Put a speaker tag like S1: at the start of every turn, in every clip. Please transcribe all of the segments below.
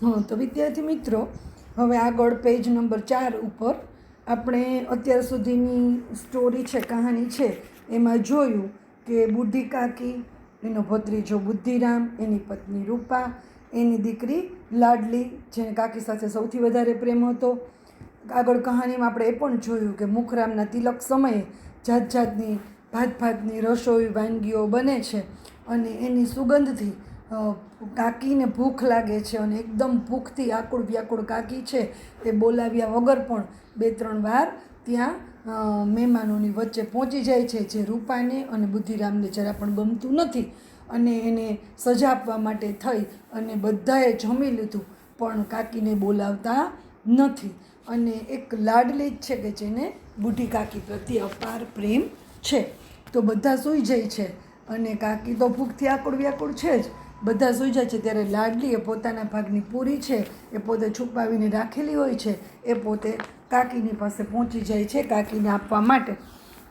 S1: हाँ, तो विद्यार्थी मित्रों, હવે આગળ પેજ નંબર 4 ઉપર આપણે અત્યાર સુધીની સ્ટોરી છે, કહાની છે, એમાં જોયું કે બુઢી કાકી, એનો ભત્રીજો બુદ્ધિરામ, એની પત્ની રૂપા, એની દીકરી લાડલી, જેને કાકી સાથે સૌથી વધારે પ્રેમ હતો. આગળ કહાનીમાં આપણે એ પણ જોયું કે મુખરામના તિલક સમયે જાત જાતની ભાતની રસોઈ વાનગીઓ બને છે અને એની સુગંધથી કાકીને ભૂખ લાગે છે અને એકદમ ભૂખથી આકુળ વ્યાકુળ કાકી છે એ બોલાવ્યા વગર પણ 2-3 વાર ત્યાં મહેમાનોની વચ્ચે પહોંચી જાય છે, જે રૂપાને અને બુદ્ધિરામને જરા પણ ગમતું નથી. અને એને સજા આપવા માટે થઈ અને બધાએ જમી લીધું પણ કાકીને બોલાવતા નથી. અને એક લાડલી જ છે કે જેને બુઢી કાકી પ્રત્યે અપાર પ્રેમ છે. તો બધા સૂઈ જાય છે અને કાકી તો ભૂખથી આકુળ વ્યાકુળ છે જ. બધા સૂઈ જાય છે ત્યારે લાડલી એ પોતાના ભાગની પૂરી છે એ પોતે છુપાવીને રાખેલી હોય છે, એ પોતે કાકીની પાસે પહોંચી જાય છે કાકીને આપવા માટે.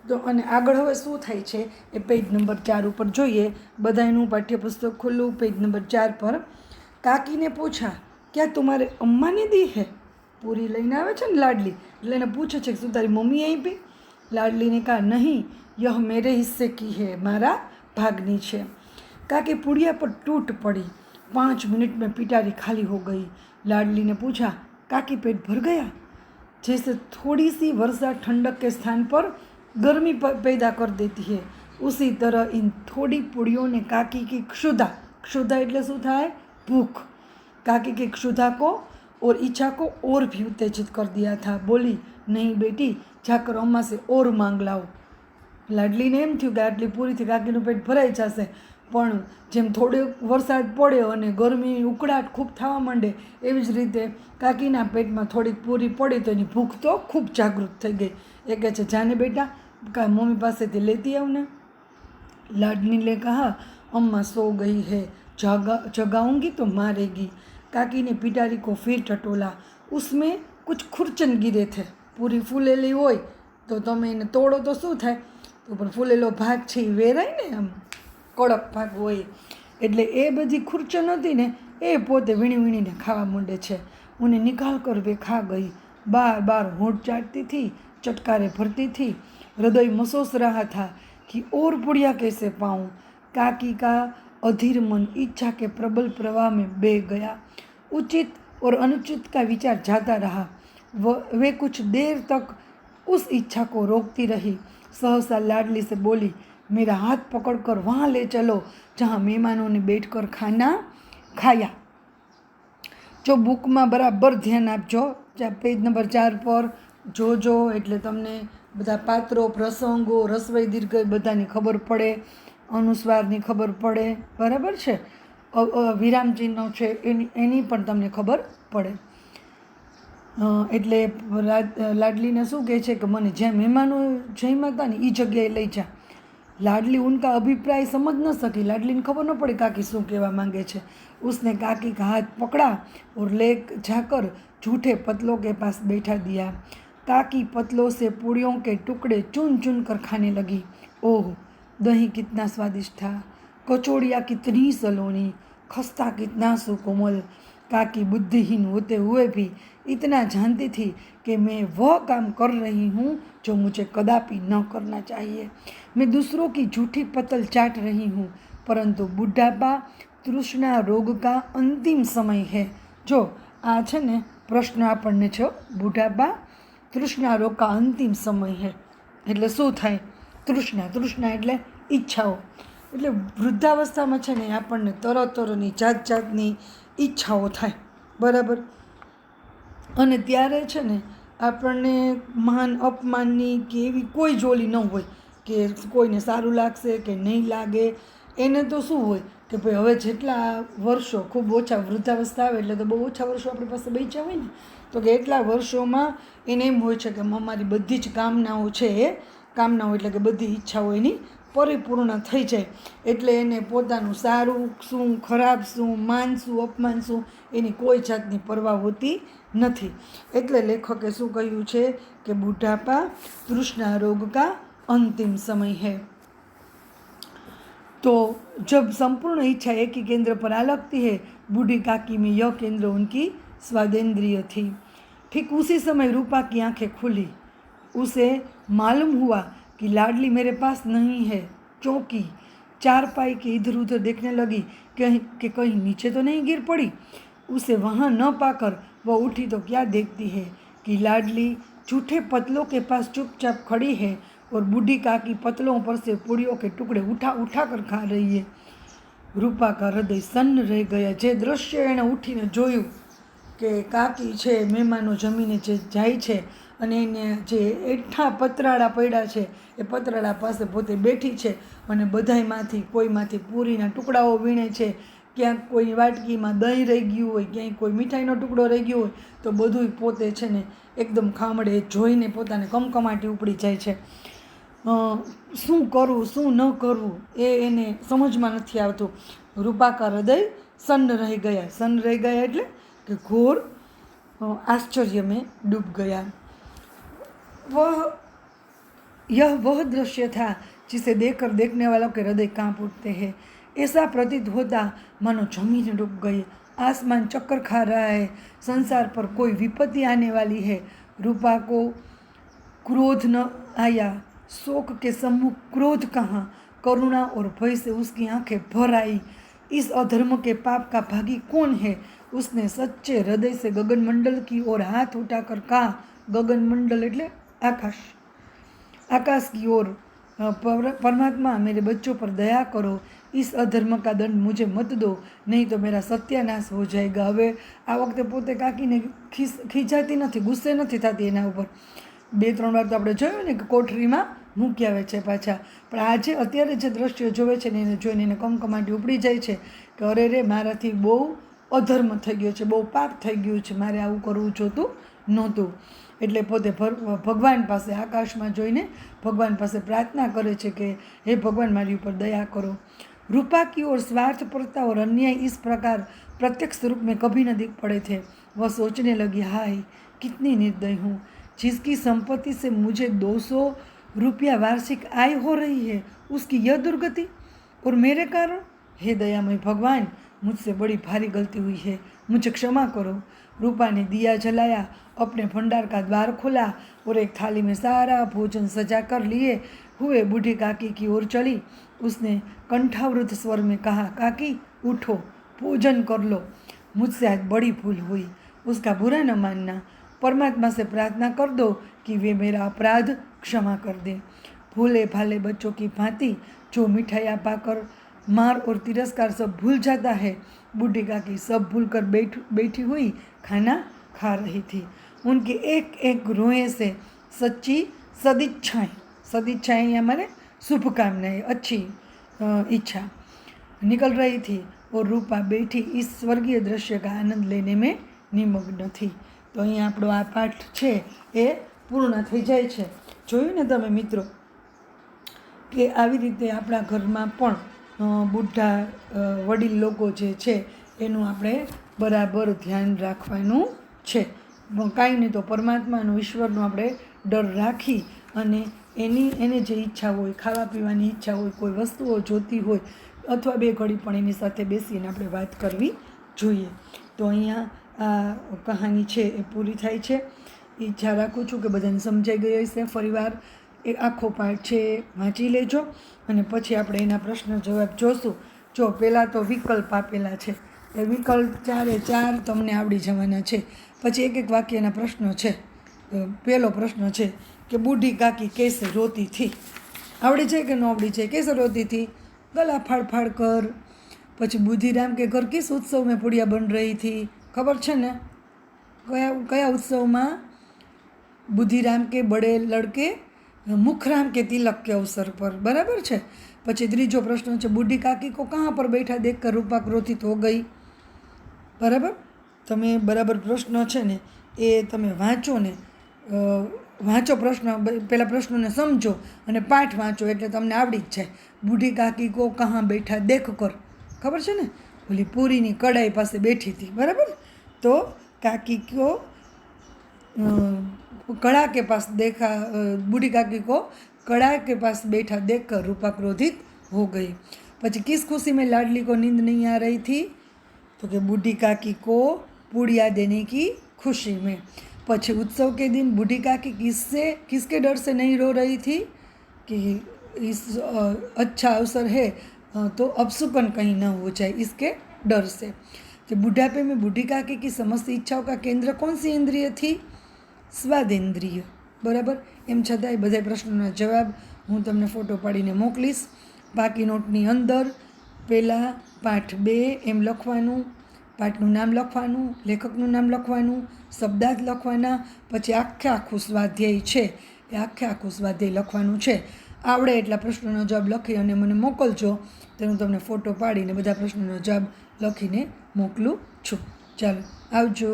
S1: તો અને આગળ હવે શું થાય છે એ પેજ નંબર 4 ઉપર જોઈએ. બધાનું પાઠ્યપુસ્તક ખુલ્લું, પેજ નંબર 4 પર. કાકીને પૂછા, ક્યાં તુમારે અમ્મા ને દી હે? પૂરી લઈને આવે છે ને લાડલી, એટલે એને પૂછે છે કે શું તારી મમ્મી આપી? લાડલીને કહા, નહીં, યહ મેરે હિસ્સે કી હે, મારા ભાગની છે. काकी पुड़िया पर टूट पड़ी. 5 मिनट में पिटारी खाली हो गई. लाडली ने पूछा, काकी पेट भर गया? जैसे थोड़ी सी वर्षा ठंडक के स्थान पर गर्मी पैदा कर देती है, उसी तरह इन थोड़ी पुड़ियों ने काकी की क्षुधा એટલે શું થાય? भूख. काकी की क्षुधा को और इच्छा को और भी उत्तेजित कर दिया था. बोली, नहीं बेटी, जाकर अम्मा से और मांग लाओ. લાડલીને એમ થયું કે આટલી પૂરીથી કાકીનું પેટ ભરાઈ જશે, પણ જેમ થોડો વરસાદ પડ્યો અને ગરમી ઉકળાટ ખૂબ થવા માંડે એવી જ રીતે કાકીના પેટમાં થોડીક પૂરી પડી તો એની ભૂખ તો ખૂબ જાગૃત થઈ ગઈ. એ કહે છે, જાને બેટા, મમ્મી પાસેથી લેતી આવને. लाडली ने कहा, अम्मा सो गई है, जगाऊंगी तो मारेगी. काकी ने पिटारी को फिर टटोला. उसमें कुछ खुरचन गिरे थे. पूरी फूलेली હોય તો તમે એને તોડો તો શું થાય? તો પણ ફૂલેલો ભાગ છે એ વેરાય ને, આમ કડક ભાગ હોય, એટલે એ બધી ખુરચન હતી ને એ પોતે વીણીને ખાવા માંડે છે. ઉन्हें निकाल कर वे खा गई. बार बार होंठ चाटती थी, चटकारे भरती थी. हृदय मसोस रहा था कि और पुड़िया कैसे पाऊँ. काकी का अधीर मन इच्छा के प्रबल प्रवाह में बह गया. उचित और अनुचित का विचार जाता रहा. वे कुछ देर तक उस इच्छा को रोकती रही. सहसा लाडली से बोली, मेरा हाथ पकड़कर वहाँ ले चलो जहाँ मेहमानों ने बैठकर खाना खाया. જો બુકમાં બરાબર ધ્યાન આપજો, પેજ નંબર 4 પર જોજો, એટલે તમને બધા પાત્રો, પ્રસંગો, રસવઈ દીર્ઘઈ બધાની ખબર પડે, અનુસ્વારની ખબર પડે, બરાબર છે, વિરામ ચિહ્નો છે એની પણ તમને ખબર પડે. એટલે લાડલીને શું કહે છે કે મને જ્યાં મહેમાનો જમ્યા હતા ને એ જગ્યાએ લઈ જા. लाडली उनका अभिप्राय समझ न सकी. लाडली ने खबर न पड़ी काकी शू कहवा मांगे छे. उसने काकी का हाथ पकड़ा और ले जाकर झूठे पतलों के पास बैठा दिया. काकी पतलों से पूड़ियों के टुकड़े चुन चुन कर खाने लगी. ओह, दही कितना स्वादिष्ट था, कचौड़ियाँ कितनी सलोनी, खस्ता कितना सुकोमल. काकी बुद्धिहीन होते हुए भी इतना जानती थी कि मैं वह काम कर रही हूँ जो मुझे कदापि न करना चाहिए. मैं दूसरों की झूठी पतल चाट रही हूँ, परंतु बुढ़ापा तृष्णा रोग का अंतिम समय है. जो आ छे ने प्रश्न आपने छो, बुढ़ापा तृष्णा रोग का अंतिम समय है એટલે શું થાય? તૃષ્ણા એટલે ઈચ્છાઓ. એટલે વૃદ્ધાવસ્થામાં છે ને આપણને તરતરની જાતની ઈચ્છાઓ થાય, બરાબર. અને ત્યારે છે ને આપણને માન અપમાનની કે એવી કોઈ જોલી ન હોય કે કોઈને સારું લાગશે કે નહીં લાગે. એને તો શું હોય કે ભાઈ હવે જેટલા વર્ષો, ખૂબ ઓછા, વૃદ્ધાવસ્થા આવે એટલે તો બહુ ઓછા વર્ષો આપણી પાસે બચ્યા હોય ને, તો કે એટલા વર્ષોમાં એને એમ હોય છે કે અમારી બધી જ કામનાઓ છે, એ કામનાઓ એટલે કે બધી ઈચ્છાઓ એની પરિપૂર્ણ થઈ જાય. એટલે એને પોતાનું સારું શું, ખરાબ શું, માન શું, અપમાન શું, એની કોઈ જાતની પરવા હોતી નથી. એટલે લેખકે શું કહ્યું છે કે બુઢાપા તૃષ્ણા રોગ કા अंतिम समय है. तो जब संपूर्ण इच्छा एक ही केंद्र पर आ लगती है बूढ़ी काकी में यह केंद्र उनकी स्वादेंद्रिय थी। ठीक उसी समय रूपा की आंखें खुली। उसे मालूम हुआ कि लाडली मेरे पास नहीं है। चौंकी, चारपाई के इधर उधर देखने लगी कि कहीं नीचे तो नहीं गिर पड़ी। उसे वहाँ न पाकर वह उठी तो क्या देखती है कि लाडली जूठे पतलों के पास चुपचाप खड़ी है और बूढ़ी काकी पतलों पर से पूड़ियों के टुकड़े उठा उठा कर खा रही है। रूपा का हृदय सन्न रह गया। જે દ્રશ્ય એણે ઉઠીને જોયું કે કાકી છે મહેમાનો જમીને જે જાય છે અને એને જે એઠા પતરાળા પડ્યા છે એ પતરાળા પાસે પોતે બેઠી છે અને બધાયમાંથી કોઈમાંથી પૂરીના ટુકડાઓ વીણે છે, ક્યાંક કોઈ વાટકીમાં દહીં રહી ગયું હોય, ક્યાંય કોઈ મીઠાઈનો ટુકડો રહી ગયો હોય તો બધુંય પોતે છે ને એકદમ ખામડે જોઈને પોતાને કમકમાટી ઉપડી જાય છે। શું કરવું શું ન કરવું એ એને સમજમાં નથી આવતું। રૂપા કા હૃદય સन्न રહી ગયા। સन्न રહી ગયા એટલે કે ઘોર आश्चर्य में डूब गया। यह वह दृश्य था जिसे देखकर देखने वालों के हृदय कांप उठते हैं। ऐसा प्रतीत होता मानो जमीन डूब गई, आसमान चक्कर खा रहा है, संसार पर कोई विपत्ति आने वाली है। रूपा को क्रोध न आया। शोक के सम्मुख क्रोध कहाँ, करुणा और भय से उसकी आंखें भर आई। इस अधर्म के पाप का भागी कौन है? उसने सच्चे हृदय से गगन मंडल की ओर हाथ उठाकर कहा। गगन मंडल एटले आकाश, आकाश की ओर, परमात्मा मेरे बच्चों पर दया करो, इस अधर्म का दंड मुझे मत दो, नहीं तो मेरा सत्यानाश हो जाएगा। हवे आ वखते पोते काकीने खीजाती नहीं, गुस्से नहीं थती एना उपर। 2-3 વાર તો આપણે જોયું ને કે કોઠરીમાં મૂકી આવે છે પાછા, પણ આજે અત્યારે જે દ્રશ્ય જોવે છે ને એને જોઈને એને કમકમાટી ઉપડી જાય છે કે અરે રે મારાથી બહુ અધર્મ થઈ ગયો છે, બહુ પાપ થઈ ગયું છે, મારે આવું કરવું જોતું નહોતું। એટલે પોતે ભગવાન પાસે આકાશમાં જોઈને ભગવાન પાસે પ્રાર્થના કરે છે કે હે भगवान મારી ઉપર દયા કરો। रूपा की ओर स्वार्थपरता और अन्याय इस प्रकार प्रत्यक्ष रूप में कभी न दिख पड़े थे। वह सोचने लगी, हाय कितनी निर्दयी हूँ, जिसकी संपत्ति से मुझे 200 रुपया वार्षिक आय हो रही है, उसकी यह दुर्गति और मेरे कारण। हे दयामय भगवान, मुझसे बड़ी भारी गलती हुई है, मुझे क्षमा करो। रूपा ने दिया जलाया, अपने भंडार का द्वार खोला और एक थाली में सारा भोजन सजा कर लिए हुए बूढ़ी काकी की ओर चली। उसने कंठावृत स्वर में कहा, काकी उठो, भोजन कर लो, मुझसे आज बड़ी भूल हुई, उसका बुरा न मानना। परमात्मा से प्रार्थना कर दो कि वे मेरा अपराध क्षमा कर दे। भूले भाले बच्चों की भांति जो मिठाइयाँ पाकर मार और तिरस्कार सब भूल जाता है, बूढ़ी काकी सब भूल कर बैठी हुई खाना खा रही थी। उनके एक एक रोए से सच्ची सदिच्छाएँ, सदिच्छाएँ या माने शुभकामनाएँ, अच्छी इच्छा निकल रही थी और रूपा बैठी इस स्वर्गीय दृश्य का आनंद लेने में निमग्न थी। तो अहीं આપણો આ પાઠ છે એ પૂર્ણ થઈ જાય છે। જોયું ને તમે મિત્રો કે આવી રીતે આપણા ઘરમાં પણ બુઢા વડીલ લોકો જે છે એનું આપણે બરાબર ધ્યાન રાખવાનું છે। કાંઈ નહીં તો પરમાત્માનો ઈશ્વરનો આપણે ડર રાખી અને એને જે ઈચ્છા હોય, ખાવા પીવાની ઈચ્છા હોય, કોઈ વસ્તુઓ જોતી હોય અથવા 2 ઘડી પણ એની સાથે બેસીને આપણે વાત કરવી જોઈએ। તો અહીંયા આ કહાની છે એ પૂરી થાય છે। ઈચ્છા રાખું છું કે બધાને સમજાઈ ગઈ હશે। ફરીવાર એ આખો પાઠ છે વાંચી લેજો અને પછી આપણે એના પ્રશ્ન જવાબ જોશું। જો પહેલાં તો વિકલ્પ આપેલા છે, એ વિકલ્પ 4 તમને આવડી જવાના છે। પછી એક એક વાક્યના પ્રશ્નો છે। પહેલો પ્રશ્ન છે કે બૂઢી કાકી कैसे रोती थी, આવડી જાય કે ન આવડી જાય? कैसे रोती थी? गला फाड़ फाड़ कर। પછી બુદ્ધિરામ के घर किस उत्सव में पुड़िया बन रही थी, खबर है ने? कया उत्सव में? बुद्धिराम के बड़े लड़के मुखराम के तिलक के अवसर पर, बराबर है। पछी त्रीजो प्रश्न है, बूढ़ी काकी को कहाँ पर बैठा देखकर रूपा क्रोधित हो गई, बराबर। तमे बराबर प्रश्न है ने ए तमे वाँचो ने, वाँचो प्रश्न, पेला प्रश्न ने समझो और पाठ वाँचो एटले तमने आवड़ी ज जाए। बूढ़ी काकी को कहाँ बैठा देख कर, खबर है ने? बोली पूरी नी कड़ाई पास बैठी थी, बराबर। तो काकी को कड़ा के पास देखा, बूढ़ी काकी को कड़ा के पास बैठा देखकर रूपा क्रोधित हो गई। પછી किस खुशी में लाडली को नींद नहीं आ रही थी, तो कि बूढ़ी काकी को पूड़िया देने की खुशी में। પછી उत्सव के दिन बूढ़ी काकी किसके डर से नहीं रो रही थी कि इस अच्छा अवसर है तो अपशुकन कहीं न हो जाए, इसके डर से। कि बुढ़ापे में बूढ़ी काकी की समस्त इच्छाओं का केंद्र कौन सी इंद्रिय थी? स्वादेंद्रिय। बराबर। એમ છતાંય બધા પ્રશ્નોના જવાબ હું તમને ફોટો પાડીને મોકલીશ। બાકી નોટની અંદર પહેલાં પાઠ 2 એમ લખવાનું, પાઠનું નામ લખવાનું, લેખકનું નામ લખવાનું, શબ્દાર્થ લખવાના, પછી આખું સ્વાધ્યાય છે એ આખું સ્વાધ્યાય લખવાનું છે। આવડે એટલા પ્રશ્નોનો જવાબ લખી અને મને મોકલજો, તો હું તમને ફોટો પાડીને બધા પ્રશ્નોનો જવાબ લખીને મોકલું છું। ચાલો, આવજો।